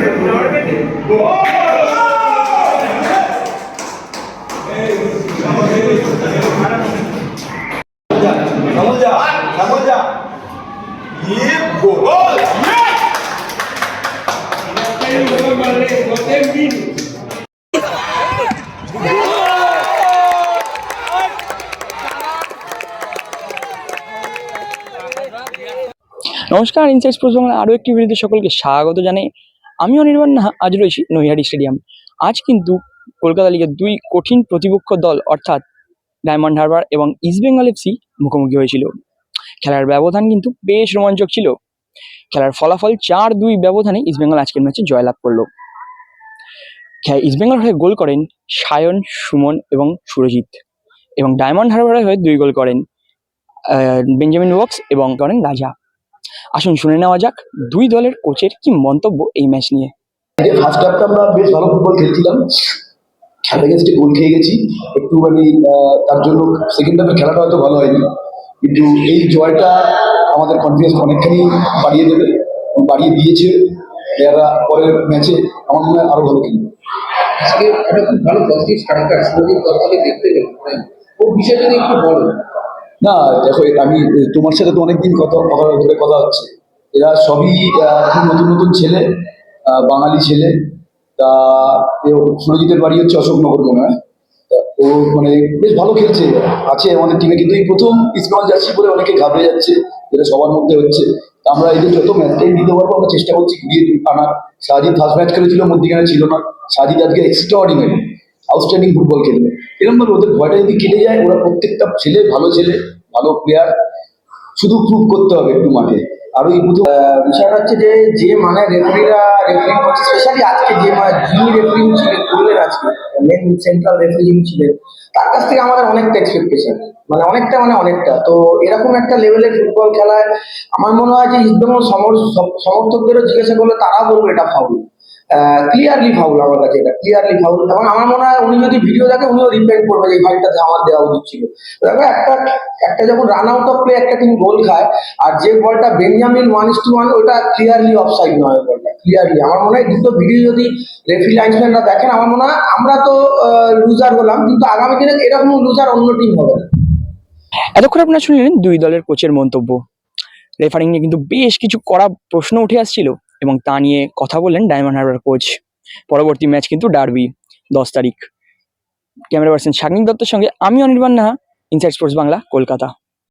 নমস্কার, inside sports Bangla আরও একটি ভিডিওতে সকলকে স্বাগত জানাই। আমি অনির্বাণ নাহা। আজ রয়েছি নৈহাটি স্টেডিয়াম। আজ কিন্তু কলকাতা লিগের দুই কঠিন প্রতিপক্ষ দল অর্থাৎ ডায়মন্ড হারবার এবং ইস্টবেঙ্গল এফসি মুখোমুখি হয়েছিল। খেলার ব্যবধান কিন্তু বেশ রোমাঞ্চক ছিল। খেলার ফলাফল 4-2 ব্যবধানে ইস্টবেঙ্গল আজকের ম্যাচে জয়লাভ করলো। ইস্টবেঙ্গল হয়ে গোল করেন সায়ন, সুমন এবং সুরজিৎ, এবং ডায়মন্ড হারবারের হয়ে 2 গোল করেন বেঞ্জামিন ওয়াকস এবং করেন রাজা। আসুন শুনে নেওয়া যাক দুই দলের কোচের কি মন্তব্য এই ম্যাচ নিয়ে। ফার্স্ট হাফটা আমরা বেশ ভালো ফুটবল খেলছিলাম, খেলাতে গোল খেয়ে গেছি একটু, মানে তার জন্য সেকেন্ড হাফে খেলাটা হয়তো ভালো হয়নি, কিন্তু এই জয়টা আমাদের কনফিডেন্স অনেকখানি বাড়িয়ে দেবে এবং বাড়িয়ে দিয়েছে। এরা পরের ম্যাচে আমার মনে হয় আরো ভালো খেলবে। আজকে একটা খুব ভালো পজিটিভ স্ট্রাইকার সুরজিৎ দত্তকে দেখতে পেলাম, ওর বিষয়টা নিয়ে একটু বলো। না দেখো, আমি তোমার সাথে তো অনেকদিন ধরে কথা হচ্ছে, এরা সবই খুব নতুন নতুন ছেলে, বাঙালি ছেলে। তা সুরজিতের বাড়ি হচ্ছে অশোকনগর মনে হয়। ও মানে বেশ ভালো খেলছে আছে আমাদের টিমে, কিন্তু এই প্রথম ইস্টবেঙ্গল জার্সি পরে অনেকে ঘাবড়ে যাচ্ছে, যেটা সবার মধ্যে হচ্ছে। আমরা এই যে যত ম্যাচটাই দিতে পারবো আমরা চেষ্টা করছি ঘুরিয়ে আনার। সাজিদ ফার্স্ট ম্যাচ খেলেছিল, মধ্যিখানে ছিল না। সাজিদ আজকে এক্সট্রা অর্ডিনারি আউটস্ট্যান্ডিং ফুটবল খেলবে। এরকমভাবে ওদের ভয়টা যদি কেটে যায়, ওরা প্রত্যেকটা ছেলে, ভালো প্লেয়ার, শুধু প্রুভ করতে হবে একটু মাঠে। আরো এই বিষয়টা হচ্ছে যে মানে রেফারিরা রেফারিং করছে, স্পেশালি আজকে যে যিনি রেফারিং ছিলেন করলেন, আজকে মেন সেন্ট্রাল রেফারিং ছিলেন, তার কাছ থেকে আমাদের অনেকটা এক্সপেকটেশন, অনেকটা। তো এরকম একটা লেভেলের ফুটবল খেলায় আমার মনে হয় যে ইস্টবেঙ্গল সমর্থকদেরও জিজ্ঞাসা করলে তারা বলবে এটা ফাউল, ক্লিয়ারলি ফাউল। আমার কাছে এটা ক্লিয়ারলি ফাউল, এবং আমার মনে হয় উনি যদি ভিডিও দেখে উনিও রিপেন্ট করবে যে এই ফাইলটা আমার দেওয়া উচিত ছিল। দেখো একটা যখন রান আউট অফ প্লে একটা টিম গোল খায়, আর যে বলটা বেঞ্জামিন 1:1, ওটা ক্লিয়ারলি অফসাইড নয়, বলটা ক্লিয়ারলি। আমার মনে হয় দুটো ভিডিও যদি রেফারি লাইনসম্যানরা দেখেন, আমার মনে হয় আমরা তো লুজার হলাম, কিন্তু আগামী দিনে এরকম লুজার অন্য টিম হবে না। এতক্ষণ আপনারা শুনলেন দুই দলের কোচের মন্তব্য। রেফারিং নিয়ে কিন্তু বেশ কিছু কড়া প্রশ্ন উঠে আসছিল এবং তা নিয়ে কথা বললেন ডায়মন্ড হারবার কোচ। পরবর্তী ম্যাচ কিন্তু ডার্বি 10 তারিখ। ক্যামেরা পার্সন শাগনিক দত্তের সঙ্গে আমি অনির্বাণ নাহা, ইনসাইড স্পোর্টস বাংলা, কলকাতা।